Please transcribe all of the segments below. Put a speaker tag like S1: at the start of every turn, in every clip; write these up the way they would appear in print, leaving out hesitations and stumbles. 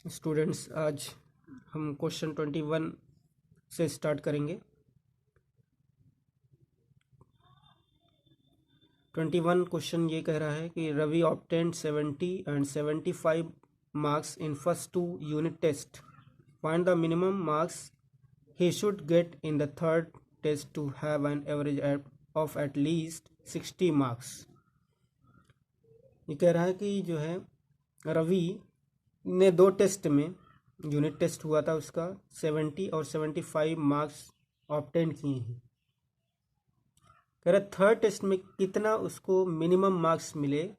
S1: Students, आज हम question 21 से स्टार्ट करेंगे। 21 क्वेश्चन ये कह रहा है कि Ravi obtained 70 and 75 marks in first 2 unit test. Find the minimum marks he should get in the third test to have an average of at least 60 marks। ये कह रहा है कि जो है रवि ने 2 टेस्ट में, यूनिट टेस्ट हुआ था उसका, 70 और 75 मार्क्स ऑब्टेन किए हैं। कह रहा थर्ड टेस्ट में कितना उसको मिनिमम मार्क्स मिले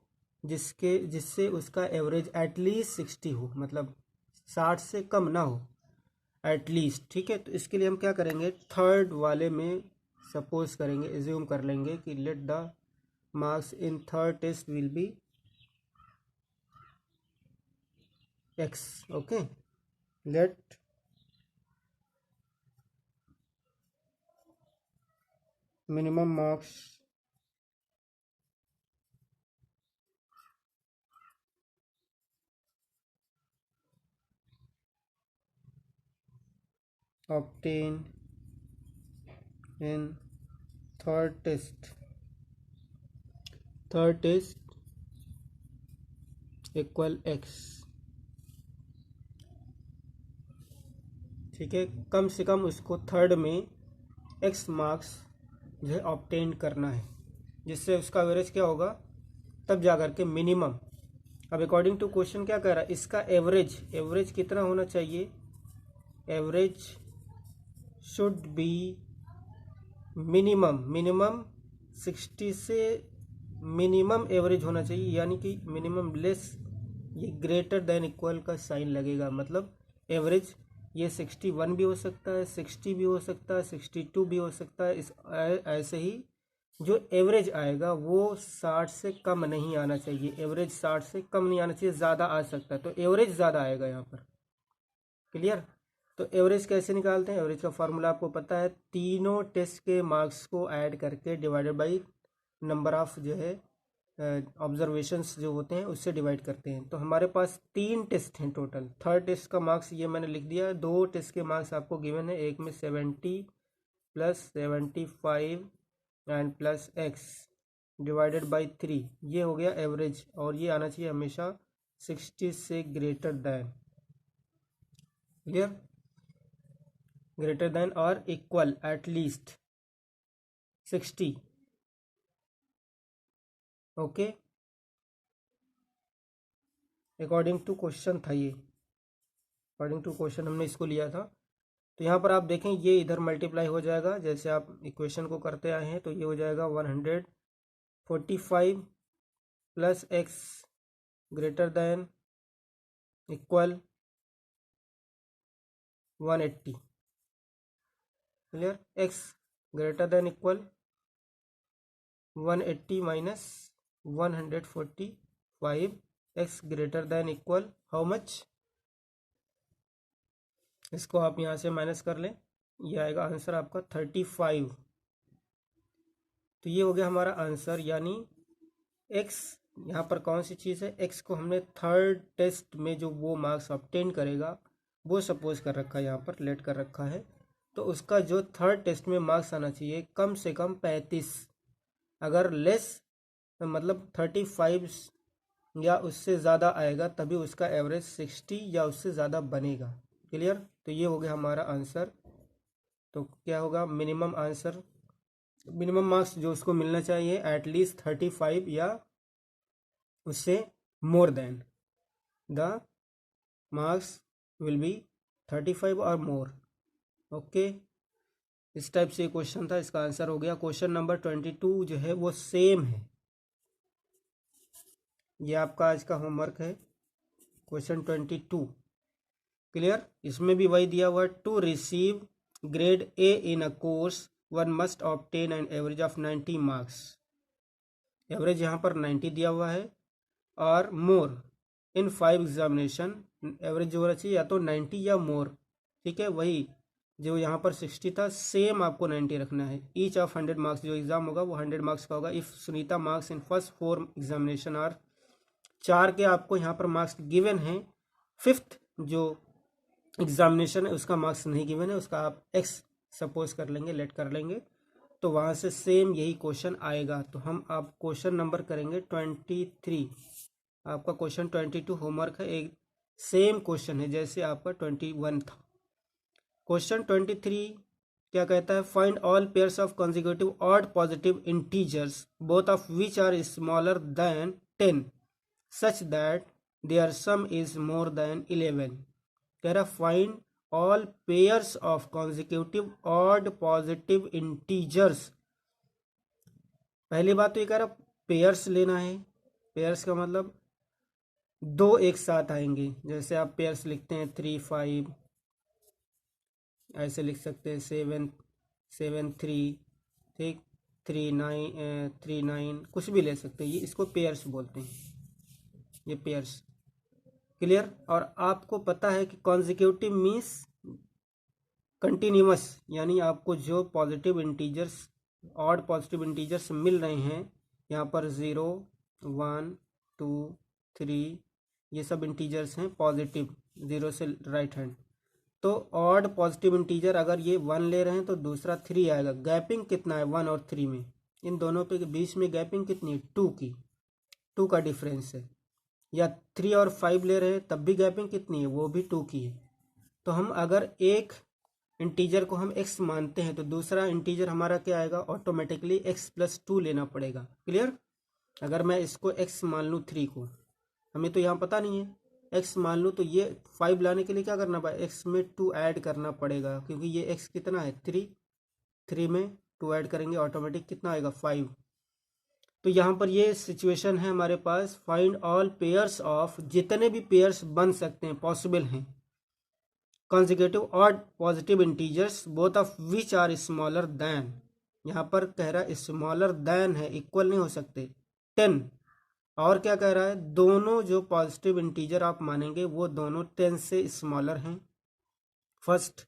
S1: जिससे उसका एवरेज एटलीस्ट 60 हो, मतलब 60 से कम ना हो, एटलीस्ट। ठीक है, तो इसके लिए हम क्या करेंगे, थर्ड वाले में सपोज करेंगे, एज्यूम कर लेंगे कि let the marks in third test will be x। Okay, let minimum marks obtained in third test equal x। ठीक है, कम से कम उसको थर्ड में x मार्क्स जो है ऑब्टेन करना है, जिससे उसका एवरेज क्या होगा, तब जाकर के मिनिमम। अब अकॉर्डिंग टू क्वेश्चन क्या कह रहा है, इसका एवरेज कितना होना चाहिए, एवरेज शुड बी मिनिमम 60 से मिनिमम एवरेज होना चाहिए, यानी कि मिनिमम लेस, ये ग्रेटर देन इक्वल का साइन लगेगा। मतलब एवरेज ये 61 भी हो सकता है, 60 भी हो सकता है, 62 भी हो सकता है। ऐसे ही जो एवरेज आएगा वो 60 से कम नहीं आना चाहिए, एवरेज 60 से कम नहीं आना चाहिए, ज़्यादा आ सकता है, तो एवरेज ज़्यादा आएगा यहाँ पर। क्लियर? तो एवरेज कैसे निकालते हैं, एवरेज का फार्मूला आपको पता है, तीनों टेस्ट के मार्क्स को ऐड करके डिवाइडेड बाई नंबर ऑफ जो है ऑब्जर्वेशंस जो होते हैं उससे डिवाइड करते हैं। तो हमारे पास 3 टेस्ट हैं टोटल। थर्ड टेस्ट का मार्क्स ये मैंने लिख दिया, 2 टेस्ट के मार्क्स आपको गिवन है, एक में 70 plus 75 and plus x divided by 3, ये हो गया एवरेज, और ये आना चाहिए हमेशा 60 से greater than. Clear? Greater than और equal at least 60। Okay, according to question था ये, अकॉर्डिंग टू क्वेश्चन हमने इसको लिया था। तो यहाँ पर आप देखें ये इधर मल्टीप्लाई हो जाएगा, जैसे आप इक्वेशन को करते आए हैं, तो ये हो जाएगा 145 plus x greater than equal 180। Clear? x greater than equal 180 minus 145, x greater than equal how much, इसको आप यहाँ से माइनस कर लें, ये आएगा आंसर आपका 35। तो ये हो गया हमारा आंसर, यानी x यहाँ पर कौन सी चीज़ है, x को हमने थर्ड टेस्ट में जो वो मार्क्स ऑब्टेन करेगा वो सपोज कर रखा है, यहाँ पर लेट कर रखा है। तो उसका जो थर्ड टेस्ट में मार्क्स आना चाहिए कम से कम 35, अगर लेस मतलब 35 या उससे ज़्यादा आएगा तभी उसका एवरेज 60 या उससे ज़्यादा बनेगा। क्लियर? तो ये हो गया हमारा आंसर। तो क्या होगा, मिनिमम आंसर, मिनिमम मार्क्स जो उसको मिलना चाहिए एटलीस्ट 35 या उससे more than, the marks will be 35 और मोर। ओके, इस टाइप से क्वेश्चन था, इसका आंसर हो गया। क्वेश्चन नंबर 22 जो है वो सेम है, ये आपका आज का होमवर्क है, क्वेश्चन 22। क्लियर? इसमें भी वही दिया हुआ है, to receive grade A in a course one must obtain an average of 90 marks. Average यहाँ पर 90 दिया हुआ है, और मोर इन 5 एग्जामिनेशन, एवरेज जो होना चाहिए या तो 90 या मोर। ठीक है, वही जो यहाँ पर 60 था, सेम आपको 90 रखना है। ईच ऑफ 100 मार्क्स, जो एग्जाम होगा वो 100 मार्क्स का होगा। If Sunita marks in first 4 examination are, 4 के आपको यहाँ पर मार्क्स गिवन हैं, 5th जो एग्जामिनेशन है उसका मार्क्स नहीं गिवन है, उसका आप एक्स सपोज कर लेंगे, लेट कर लेंगे, तो वहाँ से सेम यही क्वेश्चन आएगा। तो हम आप क्वेश्चन नंबर करेंगे 23। आपका क्वेश्चन 22 होमवर्क है, एक सेम क्वेश्चन है जैसे आपका 21 था। क्वेश्चन 23 क्या कहता है, find all pairs of consecutive odd positive integers both of which are smaller than 10 such that their sum is more than 11। कह रहा find all pairs of consecutive odd positive integers. पहली बात तो ये कह रहा पेयर्स लेना है। पेयर्स का मतलब दो एक साथ आएंगे, जैसे आप पेयर्स लिखते हैं 3 5, ऐसे लिख सकते हैं 7 7 3, ठीक, 3 9 3 9, कुछ भी ले सकते हैं, ये इसको पेयर्स बोलते हैं, ये पेयर्स। क्लियर। और आपको पता है कि कॉन्जिक्यूटिव मीन्स कंटिन्यूअस, यानी आपको जो positive integers odd positive integers मिल रहे हैं यहाँ पर 0 1 2 3, ये सब इंटीजर्स हैं पॉजिटिव, 0 से राइट हैंड। तो ऑड पॉजिटिव इंटीजर अगर ये 1 ले रहे हैं तो दूसरा 3 आएगा। गैपिंग कितना है 1 और 3 में, इन दोनों पे बीच में गैपिंग कितनी है 2 की, 2 का डिफरेंस है। या 3 और 5 ले रहे हैं तब भी गैपिंग कितनी है, वो भी 2 की है। तो हम अगर एक इंटीजर को हम x मानते हैं तो दूसरा इंटीजर हमारा क्या आएगा, ऑटोमेटिकली x+2 लेना पड़ेगा। क्लियर। अगर मैं इसको x मान लूँ 3 को, हमें तो यहाँ पता नहीं है, x मान लूँ तो ये 5 लाने के लिए क्या करना पड़ेगा, x में 2 ऐड करना पड़ेगा, क्योंकि ये x कितना है 3, 3 में 2 ऐड करेंगे ऑटोमेटिक कितना आएगा 5। तो यहाँ पर ये सिचुएशन है हमारे पास, फाइंड ऑल पेयर्स ऑफ, जितने भी पेयर्स बन सकते हैं पॉसिबल हैं, consecutive odd positive integers both of which are smaller than, यहाँ पर कह रहा है स्मॉलर देन है, इक्वल नहीं हो सकते 10। और क्या कह रहा है, दोनों जो पॉजिटिव इंटीजर आप मानेंगे वो दोनों 10 से स्मॉलर हैं, फर्स्ट।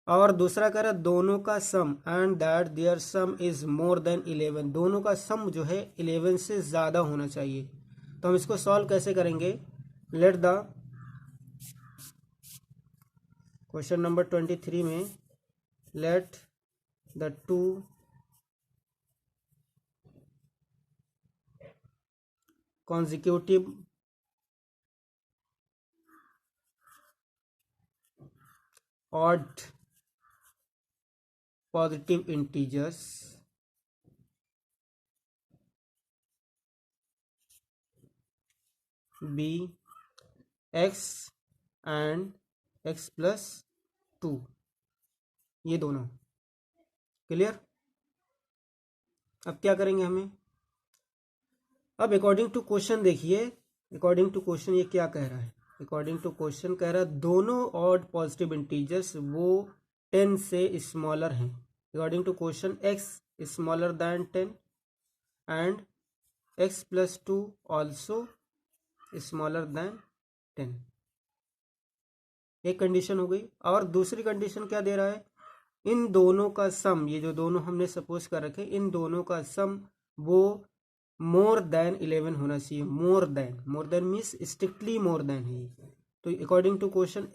S1: और दूसरा कह रहा है दोनों का sum and that their sum is more than 11, दोनों का सम जो है 11 से ज़्यादा होना चाहिए। तो हम इसको सॉल्व कैसे करेंगे, लेट द क्वेश्चन नंबर 23 में let the two consecutive odd positive integers be x and x+2, ये दोनों। क्लियर। अब क्या करेंगे हमें, अब अकॉर्डिंग टू क्वेश्चन देखिए, अकॉर्डिंग टू क्वेश्चन ये क्या कह रहा है, अकॉर्डिंग टू क्वेश्चन कह रहा है दोनों ऑड पॉजिटिव इंटीजर्स वो 10 से स्मॉलर हैं। According to question x smaller than 10 and x+2 also smaller than 10, एक कंडीशन हो गई। और दूसरी कंडीशन क्या दे रहा है, इन दोनों का सम, ये जो दोनों हमने सपोज कर रखे, इन दोनों का सम वो मोर देन 11 होना चाहिए। More than means strictly more than है। तो अकॉर्डिंग टू क्वेश्चन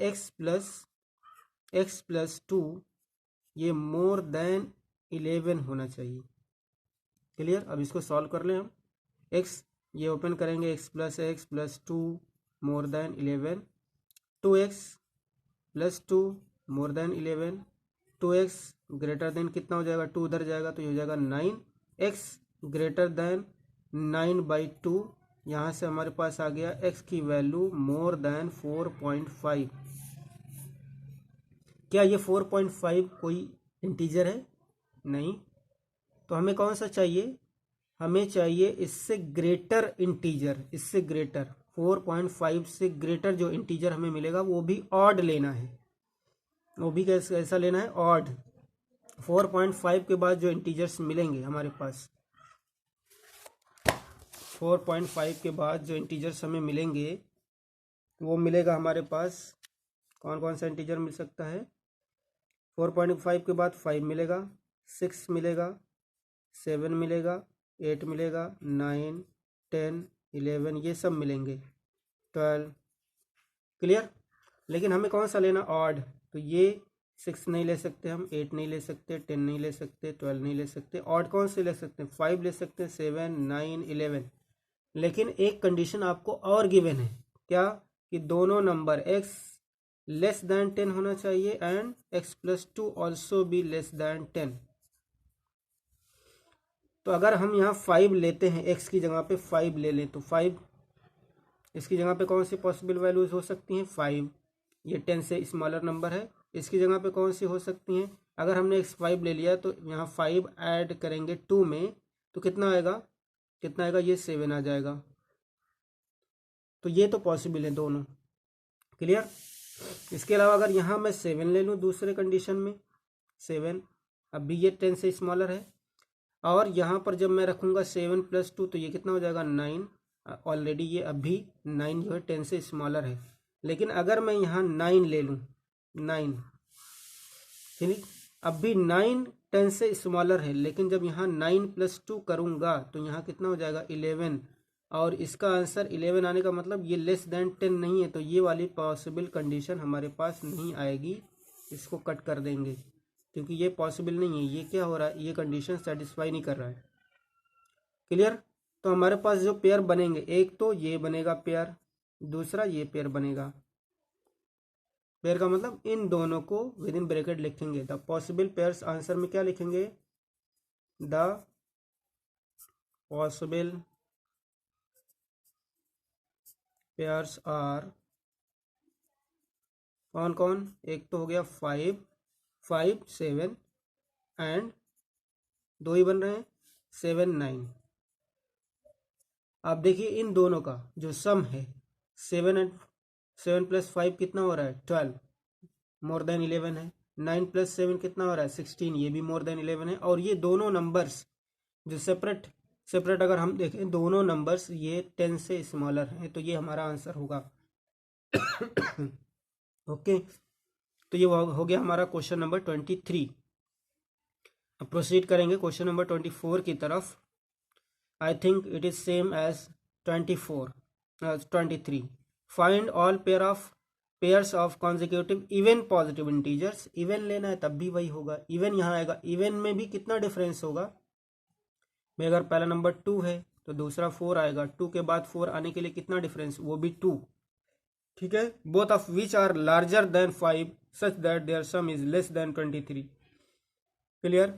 S1: x+2 ये मोर देन 11 होना चाहिए। क्लियर। अब इसको सॉल्व कर लें हम, x ये ओपन करेंगे, x+2 मोर देन 11, 2x+2 मोर देन 11, 2x ग्रेटर देन कितना हो जाएगा, 2 उधर जाएगा तो ये हो जाएगा 9, x ग्रेटर देन 9/2, यहाँ से हमारे पास आ गया x की वैल्यू मोर देन 4.5। क्या ये 4.5 कोई इंटीजर है, नहीं। तो हमें कौन सा चाहिए, हमें चाहिए इससे ग्रेटर इंटीजर, इससे ग्रेटर 4.5 से ग्रेटर जो इंटीजर हमें मिलेगा वो भी ऑड लेना है, वो भी कैसा लेना है, ऑड। 4.5 के बाद जो इंटीजर्स मिलेंगे हमारे पास, 4.5 के बाद जो इंटीजर्स हमें मिलेंगे वो मिलेगा हमारे पास, कौन कौन सा इंटीजर मिल सकता है, 4.5 के बाद 5 मिलेगा, 6 मिलेगा, 7 मिलेगा, 8 मिलेगा, 9 10 11 ये सब मिलेंगे, 12। क्लियर। लेकिन हमें कौन सा लेना, ऑड। तो ये 6 नहीं ले सकते हम, 8 नहीं ले सकते, 10 नहीं ले सकते, 12 नहीं ले सकते। ऑड कौन से ले सकते हैं, 5 ले सकते हैं, 7, 9, 11। लेकिन एक कंडीशन आपको और गिवन है, क्या, कि दोनों नंबर x लेस देन 10 होना चाहिए and x+2 also be less than 10। तो अगर हम यहाँ 5 लेते हैं, x की जगह पे 5 ले लें, तो 5 इसकी जगह पे कौन सी पॉसिबल वैल्यूज हो सकती हैं, 5। ये 10 से स्मॉलर नंबर है। इसकी जगह पे कौन सी हो सकती हैं, अगर हमने x5 ले लिया तो यहाँ 5 ऐड करेंगे 2 में, तो कितना आएगा, कितना आएगा, ये 7 आ जाएगा। तो ये तो पॉसिबल है दोनों, क्लियर। इसके अलावा अगर यहाँ मैं 7 ले लूँ दूसरे कंडीशन में, 7, अब भी ये 10 से स्मॉलर है, और यहाँ पर जब मैं रखूँगा 7+2 तो ये कितना हो जाएगा, 9। ऑलरेडी ये अभी 9 जो है 10 से स्मॉलर है। लेकिन अगर मैं यहाँ 9 ले लूँ, 9, ठीक, अब भी 9 10 से स्मॉलर है, लेकिन जब यहाँ 9+2 करूँगा तो यहाँ कितना हो जाएगा, 11। और इसका आंसर 11 आने का मतलब ये लेस देन 10 नहीं है, तो ये वाली पॉसिबल कंडीशन हमारे पास नहीं आएगी। इसको कट कर देंगे क्योंकि ये पॉसिबल नहीं है। ये क्या हो रहा है, ये कंडीशन सेटिस्फाई नहीं कर रहा है, क्लियर। तो हमारे पास जो पेयर बनेंगे, एक तो ये बनेगा पेयर, दूसरा ये पेयर बनेगा। पेयर का मतलब इन दोनों को विद इन ब्रैकेट लिखेंगे। द पॉसिबल पेयर्स, आंसर में क्या लिखेंगे, द पॉसिबल पेयर्स आर, कौन कौन, एक तो हो गया 5, 5, 7 एंड 2 ही बन रहे हैं, 7, 9। आप देखिए इन दोनों का जो सम है, 7+5 कितना हो रहा है, 12, मोर देन 11 है। 9+7 कितना हो रहा है, 16, ये भी मोर देन 11 है। और ये दोनों नंबर्स जो सेपरेट सेपरेट अगर हम देखें, दोनों नंबर्स ये 10 से स्मॉलर हैं, तो ये हमारा आंसर होगा। ओके, तो ये हो गया हमारा क्वेश्चन नंबर 23। अब प्रोसीड करेंगे क्वेश्चन नंबर 24 की तरफ। I think it is same as 23। Find all pairs of consecutive even positive integers. Even लेना है तब भी वही होगा, इवन यहाँ आएगा। इवन में भी कितना डिफरेंस होगा भाई, अगर पहला नंबर 2 है तो दूसरा 4 आएगा, 2 के बाद 4 आने के लिए कितना डिफरेंस, वो भी 2, ठीक है। Both of which are larger than 5 such that their sum is less than 23, clear.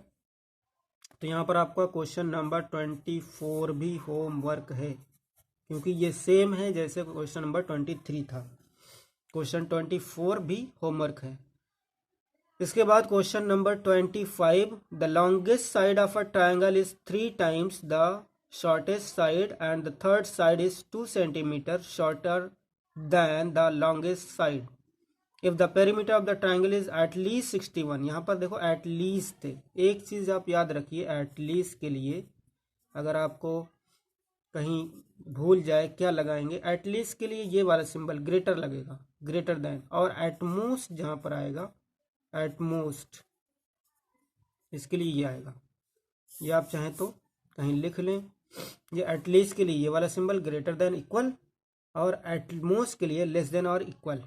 S1: तो यहाँ पर आपका क्वेश्चन नंबर 24 भी होमवर्क है, क्योंकि ये सेम है जैसे क्वेश्चन नंबर 23 था। क्वेश्चन 24 भी होमवर्क है। इसके बाद question number 25, the longest side of a triangle is 3 times the shortest side and the third side is 2 centimetre shorter than the longest side if the perimeter of the triangle is at least 61। यहाँ पर देखो at least थे, एक चीज आप याद रखिए, at least के लिए अगर आपको कहीं भूल जाए क्या लगाएंगे, एट लीस्ट के लिए ये वाला सिंबल ग्रेटर लगेगा, ग्रेटर देन। और एटमोस्ट जहाँ पर आएगा, एटमोस्ट, इसके लिए ये आएगा। ये आप चाहें तो कहीं लिख लें, ये एटलीस्ट के लिए ये वाला सिंबल ग्रेटर देन इक्वल, और एटमोस्ट के लिए लेस देन और इक्वल।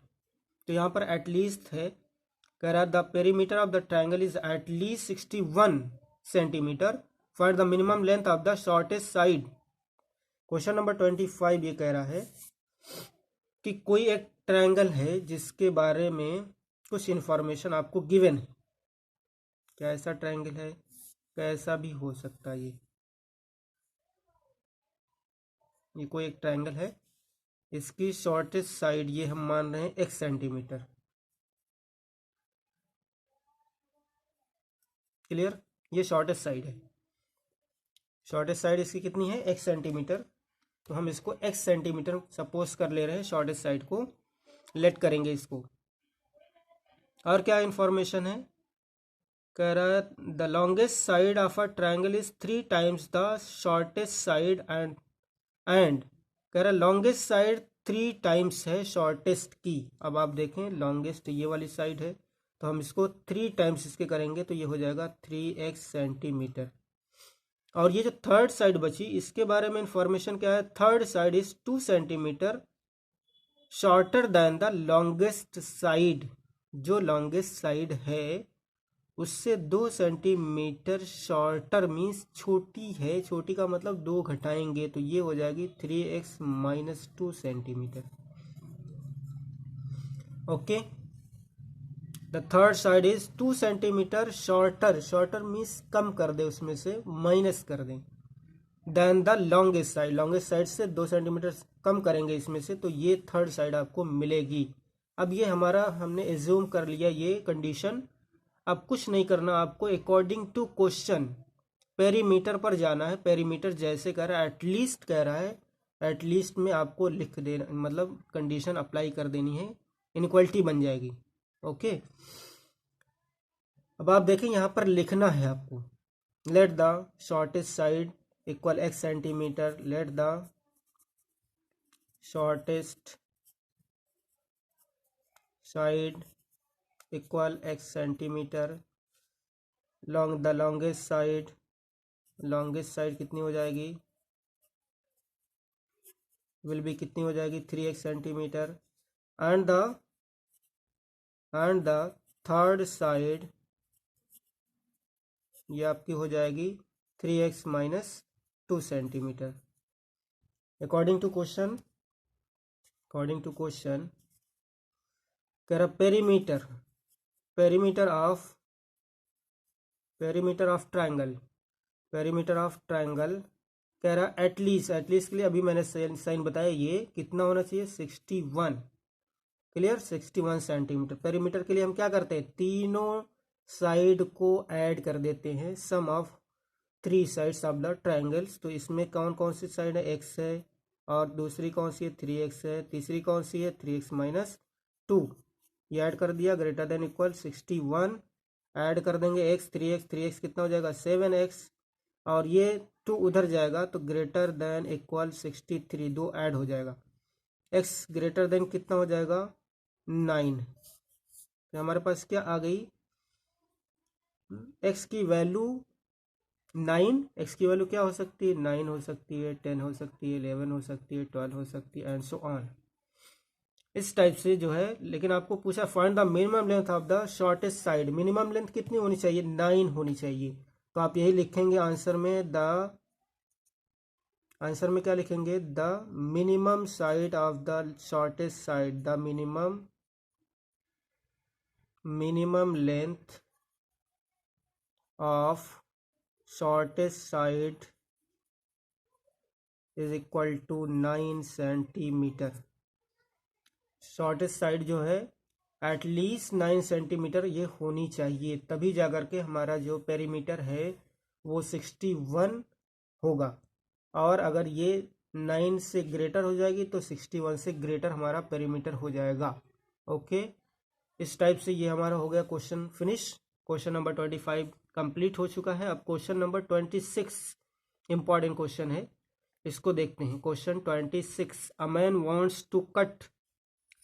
S1: तो यहाँ पर एटलीस्ट है, कह रहा the perimeter of the triangle is at least 61 centimetre, find the minimum length of the shortest side. Question number 25 ये कह रहा है कि कोई एक ट्राइंगल है जिसके बारे में कुछ इंफॉर्मेशन आपको गिवन है। क्या ऐसा ट्राइंगल है, कैसा भी हो सकता है। ये कोई एक ट्राइंगल है, इसकी शॉर्टेस्ट साइड ये हम मान रहे हैं x सेंटीमीटर, क्लियर। ये शॉर्टेस्ट साइड है, शॉर्टेस्ट साइड इसकी कितनी है, x सेंटीमीटर। तो हम इसको x सेंटीमीटर सपोज कर ले रहे हैं, शॉर्टेस्ट साइड को लेट करेंगे इसको। और क्या इंफॉर्मेशन है, कह रहा है the longest side of a triangle is 3 times the shortest side and कह रहा है लॉन्गेस्ट साइड 3 टाइम्स है शॉर्टेस्ट की। अब आप देखें लॉन्गेस्ट ये वाली साइड है, तो हम इसको 3 टाइम्स इसके करेंगे, तो ये हो जाएगा 3x सेंटीमीटर। और ये जो थर्ड साइड बची, इसके बारे में इंफॉर्मेशन क्या है, third side is 2 centimetre shorter than the longest side, जो लॉन्गेस्ट साइड है उससे 2 सेंटीमीटर शॉर्टर मीन्स छोटी है, छोटी का मतलब 2 घटाएंगे तो ये हो जाएगी 3x minus 2 centimetre. Okay, the third side is 2 centimetre shorter, shorter means कम कर दे, उसमें से माइनस कर दें, then the longest side, longest side से 2 सेंटीमीटर कम करेंगे इसमें से, तो ये थर्ड साइड आपको मिलेगी। अब ये हमारा हमने एज्यूम कर लिया ये कंडीशन। अब कुछ नहीं करना आपको, अकॉर्डिंग टू क्वेश्चन पेरीमीटर पर जाना है। पेरीमीटर जैसे कह रहा है, एटलीस्ट कह रहा है, एटलीस्ट में आपको लिख देना, मतलब कंडीशन अप्लाई कर देनी है, इनक्वालिटी बन जाएगी। ओके, अब आप देखें यहाँ पर लिखना है आपको, let the shortest side equal x centimetre, let the shortest side equal x centimetre, long the longest side, longest side कितनी हो जाएगी, विल बी कितनी हो जाएगी 3x centimetre, and the third side ये आपकी हो जाएगी 3x minus 2 centimetre. According to question कह रहा perimeter, perimeter of triangle, perimeter of triangle कह रहा एटलीस्ट, एटलीस्ट के लिए अभी मैंने साइन बताया, ये कितना होना चाहिए 61, क्लियर 61 सेंटीमीटर। पेरीमीटर के लिए हम क्या करते हैं, तीनों साइड को ऐड कर देते हैं, sum of 3 sides of the triangles. तो इसमें कौन कौन सी साइड है, x है, और दूसरी कौन सी है 3x है, तीसरी कौन सी है 3x माइनस 2, ये ऐड कर दिया, ग्रेटर देन इक्वल 61, ऐड कर देंगे x, 3x कितना हो जाएगा 7x, और ये 2 उधर जाएगा तो ग्रेटर देन इक्वल 63, 2 ऐड हो जाएगा, x ग्रेटर देन कितना हो जाएगा 9, तो हमारे पास क्या आ गई, x की वैल्यू 9, x की वैल्यू क्या हो सकती है 9 हो सकती है, 10 हो सकती है, 11 हो सकती है, 12 हो सकती है, एंड सो ऑन, इस टाइप से जो है। लेकिन आपको पूछा find the minimum length of the shortest side, minimum length कितनी होनी चाहिए 9 होनी चाहिए, तो आप यही लिखेंगे आंसर में, आंसर में क्या लिखेंगे, the minimum side of the shortest side, the minimum length of shortest side is equal to 9 centimetre. Shortest side जो है एटलीस्ट 9 सेंटीमीटर ये होनी चाहिए, तभी जाकर के हमारा जो पेरीमीटर है वो 61 होगा, और अगर ये 9 से ग्रेटर हो जाएगी तो 61 से ग्रेटर हमारा पेरीमीटर हो जाएगा। ओके, इस टाइप से ये हमारा हो गया question finish. Question number 25 complete हो चुका है। अब क्वेश्चन नंबर 26 इंपॉर्टेंट क्वेश्चन है, इसको देखते हैं। Question 26, a man wants to cut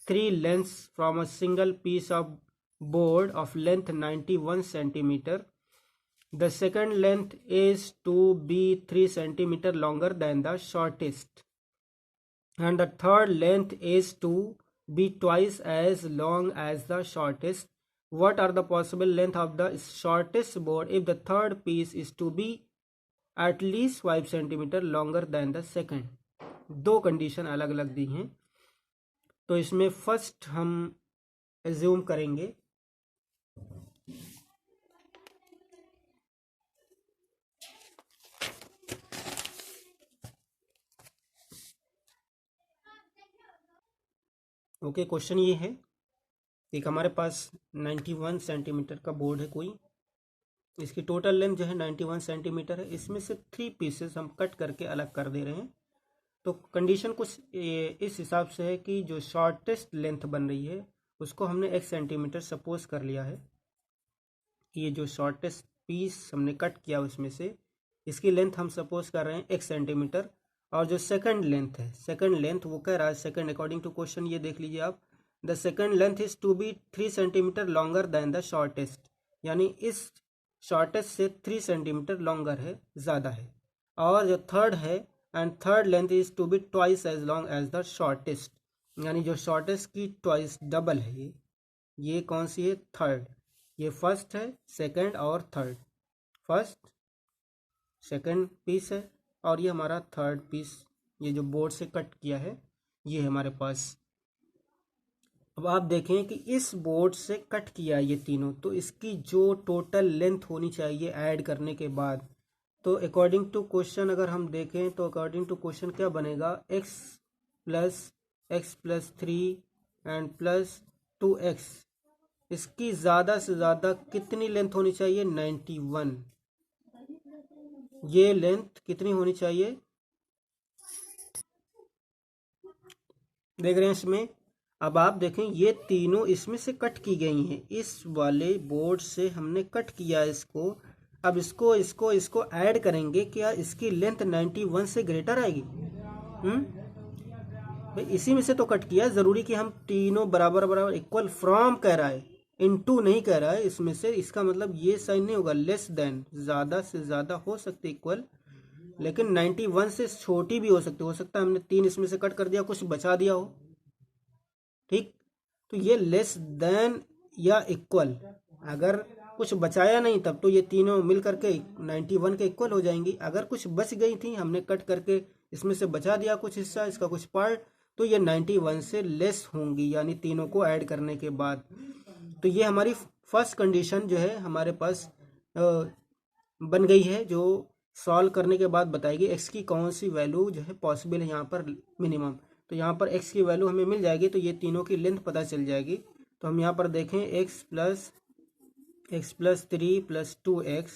S1: 3 lengths from a single piece of board of length 91 centimeter. The second length is to be 3 centimeter longer than the shortest, and the third length is to be twice as long as the shortest. What are the possible length of the shortest board if the third piece is to be at least 5 centimeter longer than the second? दो condition अलग अलग दी हैं, तो इसमें first हम assume करेंगे okay. Question ये है, एक हमारे पास 91 सेंटीमीटर का बोर्ड है कोई, इसकी टोटल लेंथ जो है 91 सेंटीमीटर है, इसमें से 3 पीसेस हम कट करके अलग कर दे रहे हैं। तो कंडीशन कुछ इस हिसाब से है कि जो शॉर्टेस्ट लेंथ बन रही है उसको हमने 1 सेंटीमीटर सपोज कर लिया है, ये जो शॉर्टेस्ट पीस हमने कट किया उसमें से इसकी लेंथ हम सपोज कर रहे हैं 1 सेंटीमीटर, और जो सेकंड लेंथ है, सेकंड लेंथ वो कह रहा है सेकंड, अकॉर्डिंग टू क्वेश्चन ये देख लीजिए आप, the second length is to be 3 centimetre longer than the shortest, यानी इस शॉर्टेस्ट से 3 सेंटीमीटर लॉन्गर है, ज़्यादा है। और जो थर्ड है, and third length is to be twice as long as the shortest, यानी जो शॉर्टेस्ट की ट्वाइस डबल है ये कौन सी है, थर्ड। ये फर्स्ट है, सेकंड और थर्ड, फर्स्ट सेकंड पीस है और ये हमारा थर्ड पीस, ये जो बोर्ड से कट किया है ये है हमारे पास। अब आप देखें कि इस बोर्ड से कट किया है ये तीनों, तो इसकी जो टोटल लेंथ होनी चाहिए ऐड करने के बाद, तो अकॉर्डिंग टू क्वेश्चन अगर हम देखें तो अकॉर्डिंग टू क्वेश्चन क्या बनेगा, x plus three and plus 2x, इसकी ज़्यादा से ज़्यादा कितनी लेंथ होनी चाहिए, 91। ये लेंथ कितनी होनी चाहिए, देख रहे हैं इसमें। अब आप देखें ये तीनों इसमें से कट की गई हैं, इस वाले बोर्ड से हमने कट किया इसको। अब इसको ऐड करेंगे, क्या इसकी लेंथ 91 से ग्रेटर आएगी? भाई इसी में से तो कट किया, ज़रूरी कि हम तीनों बराबर बराबर इक्वल फ्रॉम कह रहा है, इनटू नहीं कह रहा है इसमें से, इसका मतलब ये साइन नहीं होगा, लेस देन, ज़्यादा से ज़्यादा हो सकते इक्वल, लेकिन 91 से छोटी भी हो सकता है हमने 3 इसमें से कट कर दिया, कुछ बचा दिया हो, ठीक। तो ये लेस देन या इक्वल, अगर कुछ बचाया नहीं तब तो ये तीनों मिल करके 91 के इक्वल हो जाएंगी। अगर कुछ बच गई थी, हमने कट करके इसमें से बचा दिया कुछ हिस्सा, इसका कुछ पार्ट, तो ये 91 से लेस होंगी, यानी तीनों को ऐड करने के बाद। तो ये हमारी फर्स्ट कंडीशन जो है हमारे पास बन गई है, जो सॉल्व करने के बाद बताएगी एक्स की कौन सी वैल्यू जो है पॉसिबल है यहाँ पर मिनिमम। तो यहाँ पर x की वैल्यू हमें मिल जाएगी, तो ये तीनों की लेंथ पता चल जाएगी। तो हम यहाँ पर देखें x प्लस 3 प्लस 2x,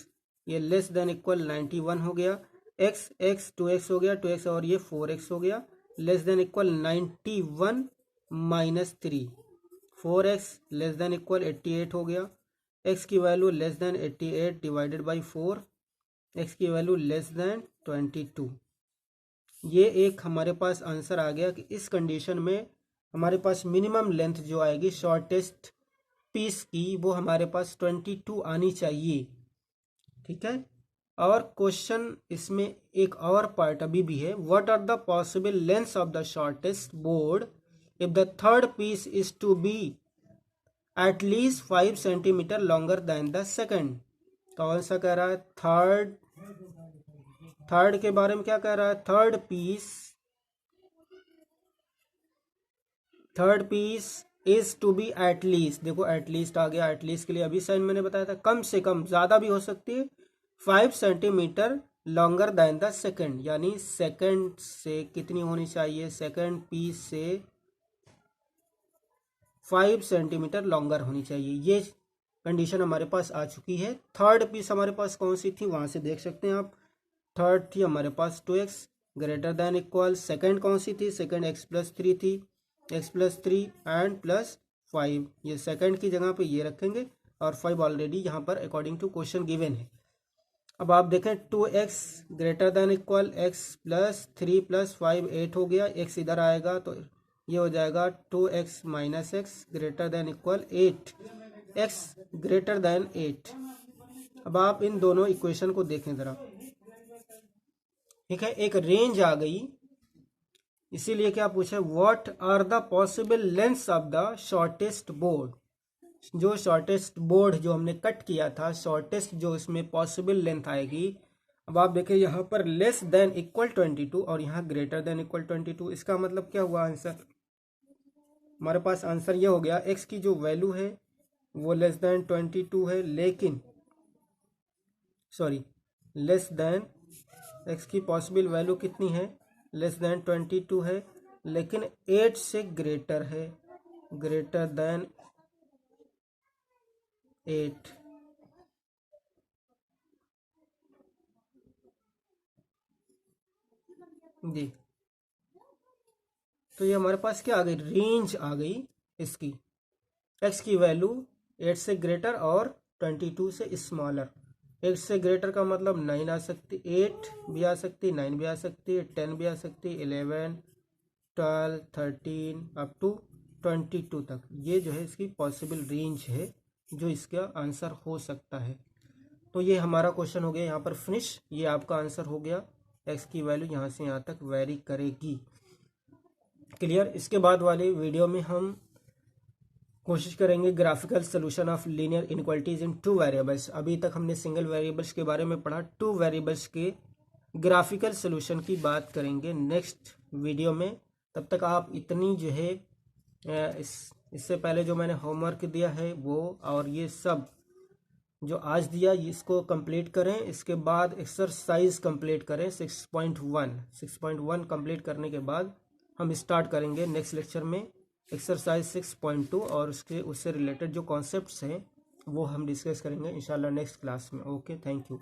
S1: ये लेस देन इक्वल 91 हो गया, x 2x हो गया, 2x और ये 4x हो गया, less than equal 91 minus 3, 4x less than equal 88 हो गया, x की value less than 88 divided by 4, x की वैल्यू लेस देन 22। ये एक हमारे पास आंसर आ गया कि इस कंडीशन में हमारे पास मिनिमम लेंथ जो आएगी शॉर्टेस्ट पीस की, वो हमारे पास 22 आनी चाहिए, ठीक है। और क्वेश्चन इसमें एक और पार्ट अभी भी है, what are the possible lengths of the shortest board if the third piece is to be at least 5 centimetre longer than the second. कौन सा कह रहा है, थर्ड के बारे में क्या कह रहा है, third piece is to be at least, देखो एट लीस्ट आ गया, एट लीस्ट के लिए अभी साइन मैंने बताया था, कम से कम, ज्यादा भी हो सकती है, 5 centimetre longer than the second, यानी सेकंड से कितनी होनी चाहिए, सेकंड पीस से 5 सेंटीमीटर लॉन्गर होनी चाहिए। ये कंडीशन हमारे पास आ चुकी है। थर्ड पीस हमारे पास कौन सी थी, वहां से देख सकते हैं आप, थर्ड थी हमारे पास 2x greater than equal, second कौन सी थी, सेकंड x प्लस 3 थी, x प्लस 3 एंड प्लस 5, ये सेकंड की जगह पे ये रखेंगे, और 5 ऑलरेडी यहाँ पर अकॉर्डिंग टू क्वेश्चन गिवन है। अब आप देखें 2x greater than equal x plus 3 plus 5 8 हो गया, x इधर आएगा तो ये हो जाएगा 2x minus x greater than equal 8, x greater than 8। अब आप इन दोनों इक्वेशन को देखें ज़रा, ठीक है, एक रेंज आ गई, इसीलिए क्या पूछा, what are the possible lengths of the shortest board, जो शॉर्टेस्ट बोर्ड जो हमने कट किया था, शॉर्टेस्ट जो इसमें पॉसिबल लेंथ आएगी। अब आप देखें यहाँ पर लेस देन इक्वल 22 और यहाँ ग्रेटर देन इक्वल 22, इसका मतलब क्या हुआ आंसर, हमारे पास आंसर ये हो गया, x की जो वैल्यू है वो लेस देन 22 है, लेकिन लेस देन, x की पॉसिबल वैल्यू कितनी है, लेस देन 22 है, लेकिन 8 से ग्रेटर है, ग्रेटर देन 8। जी, तो ये हमारे पास क्या आ गई, रेंज आ गई इसकी, x की वैल्यू 8 से ग्रेटर और 22 से स्मॉलर। 8 से ग्रेटर का मतलब 9 आ सकती, 8 भी आ सकती, 9 भी आ सकती, 10 भी आ सकती, 11 12 13 अप टू 22 तक, ये जो है इसकी पॉसिबल रेंज है जो इसका आंसर हो सकता है। तो ये हमारा क्वेश्चन हो गया यहाँ पर फिनिश, ये आपका आंसर हो गया, x की वैल्यू यहाँ से यहाँ तक वेरी करेगी। क्लियर। इसके बाद वाले वीडियो में हम कोशिश करेंगे graphical solution of linear inequalities in two variables. अभी तक हमने सिंगल वेरिएबल्स के बारे में पढ़ा, टू वेरिएबल्स के ग्राफिकल सोल्यूशन की बात करेंगे नेक्स्ट वीडियो में। तब तक आप इतनी जो है इससे पहले जो मैंने होमवर्क दिया है वो और ये सब जो आज दिया इसको कंप्लीट करें। इसके बाद एक्सरसाइज कंप्लीट करें 6.1 कंप्लीट करने के बाद हम स्टार्ट करेंगे नेक्स्ट लेक्चर में एक्सरसाइज 6.2 और उससे रिलेटेड जो कॉन्सेप्ट्स हैं वो हम डिस्कस करेंगे इंशाल्लाह नेक्स्ट क्लास में। Okay, thank you.